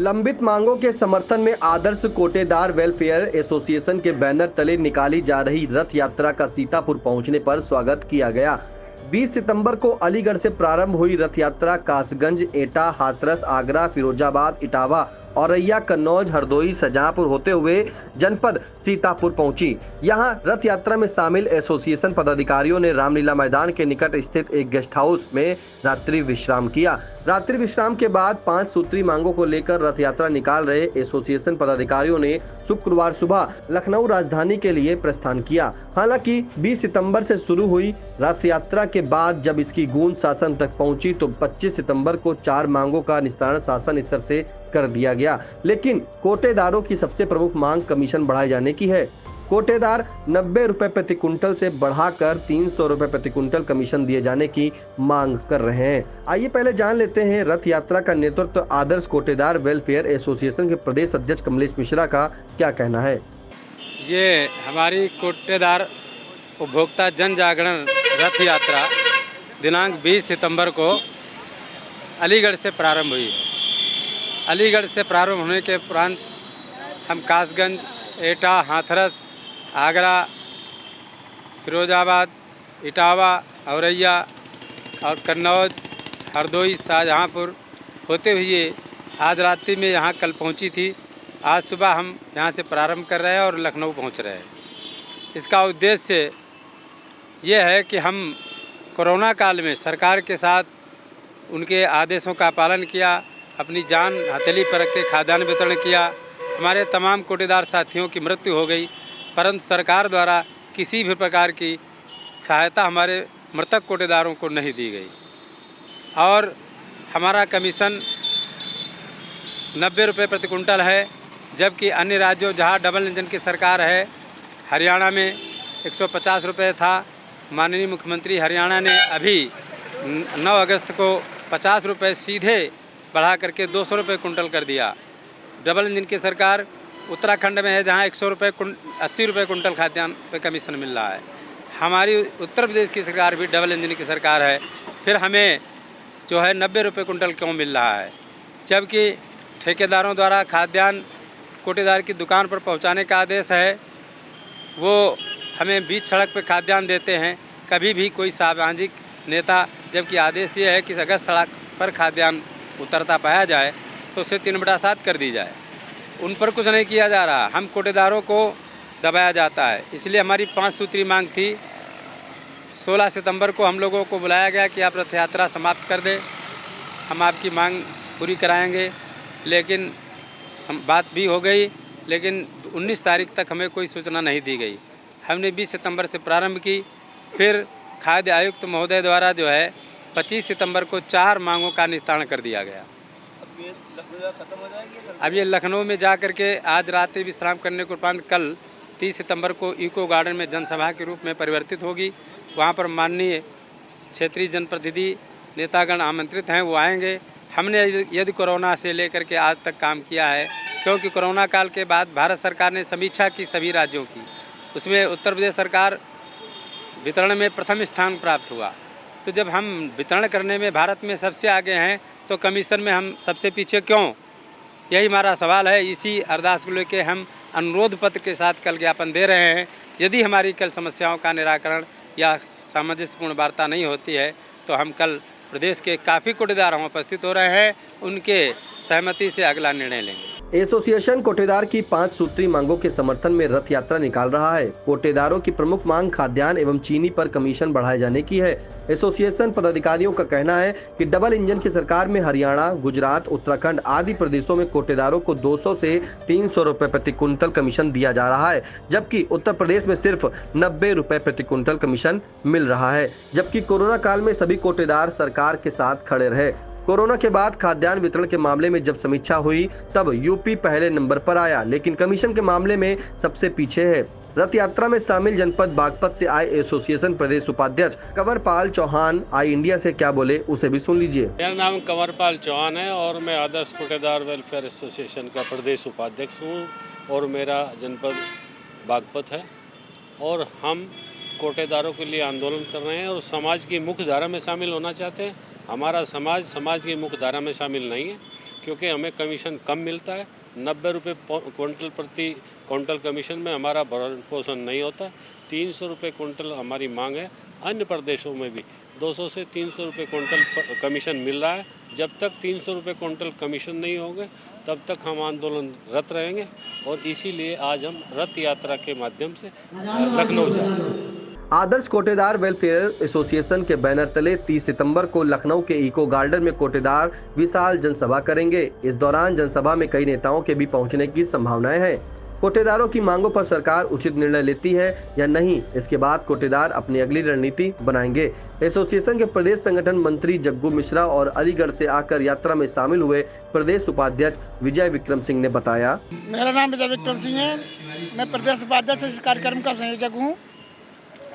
लंबित मांगों के समर्थन में आदर्श कोटेदार वेलफेयर एसोसिएशन के बैनर तले निकाली जा रही रथ यात्रा का सीतापुर पहुंचने पर स्वागत किया गया। 20 सितंबर को अलीगढ़ से प्रारंभ हुई रथ यात्रा कासगंज, एटा, हाथरस, आगरा, फिरोजाबाद, इटावा, औरैया, कन्नौज, हरदोई, शाहजहांपुर होते हुए जनपद सीतापुर पहुंची। यहां रथ यात्रा में शामिल एसोसिएशन पदाधिकारियों ने रामलीला मैदान के निकट स्थित एक गेस्ट हाउस में रात्रि विश्राम किया। रात्रि विश्राम के बाद 5 सूत्री मांगों को लेकर रथ यात्रा निकाल रहे एसोसिएशन पदाधिकारियों ने शुक्रवार सुबह लखनऊ राजधानी के लिए प्रस्थान किया। हालांकि 20 सितंबर से शुरू हुई रथ यात्रा के बाद जब इसकी गूंज शासन तक पहुंची तो 25 सितंबर को 4 मांगों का निस्तारण शासन स्तर से कर दिया गया। लेकिन कोटेदारों की सबसे प्रमुख मांग कमीशन बढ़ाए जाने की है। कोटेदार 90 रुपए प्रति कुंटल से बढ़ाकर 300 रुपए प्रति कुंटल कमीशन दिए जाने की मांग कर रहे हैं। आइए पहले जान लेते हैं रथ यात्रा का नेतृत्व आदर्श कोटेदार वेलफेयर एसोसिएशन के प्रदेश अध्यक्ष कमलेश मिश्रा का क्या कहना है। ये हमारी कोटेदार उपभोक्ता जन जागरण रथ यात्रा दिनांक 20 सितंबर को अलीगढ़ से प्रारंभ हुई। अलीगढ़ से प्रारंभ होने के उपरांत हम कासगंज, एटा, हाथरस, आगरा, फिरोजाबाद, इटावा, औरैया और कन्नौज, हरदोई, शाहजहांपुर होते हुए आज रात्रि में यहाँ कल पहुँची थी। आज सुबह हम यहाँ से प्रारंभ कर रहे हैं और लखनऊ पहुँच रहे हैं। इसका उद्देश्य ये है कि हम कोरोना काल में सरकार के साथ उनके आदेशों का पालन किया, अपनी जान हथेली पर रख के खाद्यान्न वितरण किया। हमारे तमाम कोटेदार साथियों की मृत्यु हो गई, परंतु सरकार द्वारा किसी भी प्रकार की सहायता हमारे मृतक कोटेदारों को नहीं दी गई और हमारा कमीशन 90 रुपये प्रति कुंटल है, जबकि अन्य राज्यों जहां डबल इंजन की सरकार है, हरियाणा में 150 रुपये था। माननीय मुख्यमंत्री हरियाणा ने अभी 9 अगस्त को 50 रुपये सीधे बढ़ा करके 200 रुपये कुंटल कर दिया। डबल इंजन की सरकार उत्तराखंड में है, जहां 80 रुपये कुंटल खाद्यान्न पे कमीशन मिल रहा है। हमारी उत्तर प्रदेश की सरकार भी डबल इंजन की सरकार है, फिर हमें जो है 90 रुपये कुंटल क्यों मिल रहा है, जबकि ठेकेदारों द्वारा खाद्यान्न कोटेदार की दुकान पर पहुंचाने का आदेश है। वो हमें बीच सड़क पर खाद्यान्न देते हैं। कभी भी कोई सामाजिक नेता, जबकि आदेश ये है कि अगर सड़क पर खाद्यान्न उतरता पाया जाए तो उसे 3/7 कर दी जाए। उन पर कुछ नहीं किया जा रहा, हम कोटेदारों को दबाया जाता है। इसलिए हमारी 5 सूत्री मांग थी। 16 सितंबर को हम लोगों को बुलाया गया कि आप रथ यात्रा समाप्त कर दें, हम आपकी मांग पूरी कराएंगे। लेकिन बात भी हो गई, लेकिन 19 तारीख तक हमें कोई सूचना नहीं दी गई। हमने 20 सितंबर से प्रारंभ की, फिर खाद्य आयुक्त महोदय द्वारा जो है 25 सितंबर को 4 मांगों का निस्तारण कर दिया गया। अब ये लखनऊ में जा कर के आज रात्रि विश्राम करने के उपरांत कल 30 सितंबर को इको गार्डन में जनसभा के रूप में परिवर्तित होगी। वहाँ पर माननीय क्षेत्रीय जनप्रतिनिधि नेतागण आमंत्रित हैं, वो आएंगे। हमने यदि कोरोना से लेकर के आज तक काम किया है, क्योंकि कोरोना काल के बाद भारत सरकार ने समीक्षा की सभी राज्यों की, उसमें उत्तर प्रदेश सरकार वितरण में प्रथम स्थान प्राप्त हुआ। तो जब हम वितरण करने में भारत में सबसे आगे हैं तो कमीशन में हम सबसे पीछे क्यों? यही हमारा सवाल है। इसी अरदास को लेकर हम अनुरोध पत्र के साथ कल ज्ञापन दे रहे हैं। यदि हमारी कल समस्याओं का निराकरण या सामंजस्यपूर्ण वार्ता नहीं होती है तो हम कल प्रदेश के काफ़ी कोटेदार हम उपस्थित हो रहे हैं, उनके सहमति से अगला निर्णय लेंगे। एसोसिएशन कोटेदार की 5 सूत्री मांगों के समर्थन में रथ यात्रा निकाल रहा है। कोटेदारों की प्रमुख मांग खाद्यान्न एवं चीनी पर कमीशन बढ़ाए जाने की है। एसोसिएशन पदाधिकारियों का कहना है कि डबल इंजन की सरकार में हरियाणा, गुजरात, उत्तराखंड आदि प्रदेशों में कोटेदारों को 200 से 300 रुपए प्रति कुंटल कमीशन दिया जा रहा है, जबकि उत्तर प्रदेश में सिर्फ 90 रुपए प्रति कुंटल कमीशन मिल रहा है। जबकि कोरोना काल में सभी कोटेदार सरकार के साथ खड़े रहे। कोरोना के बाद खाद्यान्न वितरण के मामले में जब समीक्षा हुई तब यूपी पहले नंबर पर आया, लेकिन कमीशन के मामले में सबसे पीछे है। रथ यात्रा में शामिल जनपद बागपत से आए एसोसिएशन प्रदेश उपाध्यक्ष कंवरपाल चौहान आई इंडिया से क्या बोले, उसे भी सुन लीजिए। मेरा नाम कंवरपाल चौहान है और मैं आदर्श कोटेदार वेलफेयर एसोसिएशन का प्रदेश उपाध्यक्ष हूँ और मेरा जनपद बागपत है और हम कोटेदारों के लिए आंदोलन कर रहे हैं और समाज की मुख्य धारा में शामिल होना चाहते हैं। हमारा समाज की मुख्य धारा में शामिल नहीं है। क्योंकि हमें कमीशन कम मिलता है। 90 रुपये क्विंटल प्रति क्विंटल कमीशन में हमारा भरण पोषण नहीं होता। 300 रुपये क्विंटल हमारी मांग है। अन्य प्रदेशों में भी 200 से 300 रुपये क्विंटल कमीशन मिल रहा है। जब तक 300 रुपये क्विंटल कमीशन नहीं होंगे तब तक हम आंदोलनरत रहेंगे और इसीलिए आज हम रथ यात्रा के माध्यम से लखनऊ जा रहे हैं। आदर्श कोटेदार वेलफेयर एसोसिएशन के बैनर तले 30 सितंबर को लखनऊ के इको गार्डन में कोटेदार विशाल जनसभा करेंगे। इस दौरान जनसभा में कई नेताओं के भी पहुंचने की संभावनाएं हैं। कोटेदारों की मांगों पर सरकार उचित निर्णय लेती है या नहीं, इसके बाद कोटेदार अपनी अगली रणनीति बनाएंगे। एसोसिएशन के प्रदेश संगठन मंत्री जग्गू मिश्रा और अलीगढ़ से आकर यात्रा में शामिल हुए प्रदेश उपाध्यक्ष विजय विक्रम सिंह ने बताया। मेरा नाम विजय विक्रम सिंह है। मैं प्रदेश उपाध्यक्ष इस कार्यक्रम का संयोजक हूँ।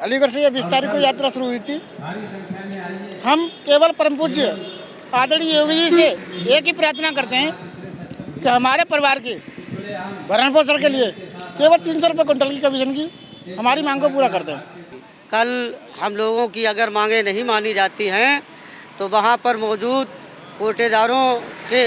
अलीगढ़ से 20 तारीख को यात्रा शुरू हुई थी। हम केवल परम पूज्य आदरणीय योगी जी से एक ही प्रार्थना करते हैं कि हमारे परिवार के भरण पोषण के लिए केवल 300 रुपये क्विंटल की कमीशन की हमारी मांग को पूरा कर दें। कल हम लोगों की अगर मांगें नहीं मानी जाती हैं तो वहाँ पर मौजूद कोटेदारों के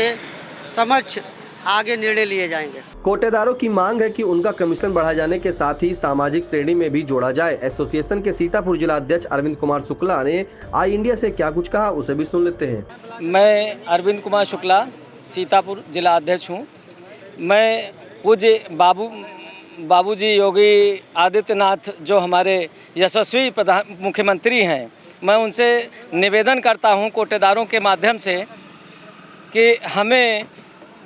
समक्ष आगे निर्णय लिए जाएंगे। कोटेदारों की मांग है कि उनका कमीशन बढ़ाए जाने के साथ ही सामाजिक श्रेणी में भी जोड़ा जाए। एसोसिएशन के सीतापुर जिला अध्यक्ष अरविंद कुमार शुक्ला ने आई इंडिया से क्या कुछ कहा, उसे भी सुन लेते हैं। मैं अरविंद कुमार शुक्ला सीतापुर जिला अध्यक्ष हूँ। मैं पूज्य बाबूजी योगी आदित्यनाथ जो हमारे यशस्वी मुख्यमंत्री हैं, मैं उनसे निवेदन करता हूँ कोटेदारों के माध्यम से कि हमें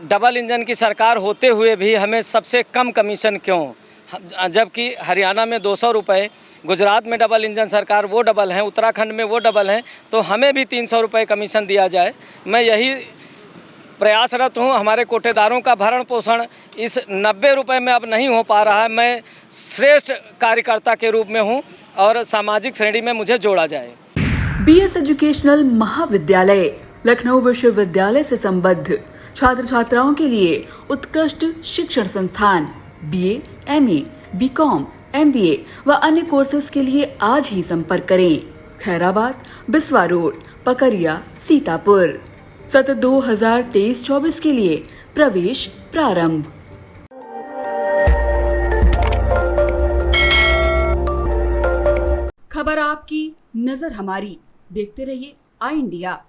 डबल इंजन की सरकार होते हुए भी हमें सबसे कम कमीशन क्यों, जबकि हरियाणा में 200 रुपये, गुजरात में डबल इंजन सरकार वो डबल हैं, उत्तराखंड में वो डबल हैं, तो हमें भी 300 रुपये कमीशन दिया जाए। मैं यही प्रयासरत हूँ। हमारे कोटेदारों का भरण पोषण इस 90 रुपये में अब नहीं हो पा रहा है। मैं श्रेष्ठ कार्यकर्ता के रूप में हूँ और सामाजिक श्रेणी में मुझे जोड़ा जाए। बीएस एजुकेशनल महाविद्यालय लखनऊ विश्वविद्यालय से संबद्ध छात्र छात्राओं के लिए उत्कृष्ट शिक्षण संस्थान बीए, एमए, बीकॉम, एमबीए व अन्य कोर्सेज के लिए आज ही संपर्क करें। खैराबाद, बिस्वा रोड, पकरिया, सीतापुर। सत्र 2023-24 के लिए प्रवेश प्रारंभ। खबर आपकी, नजर हमारी। देखते रहिए आई इंडिया।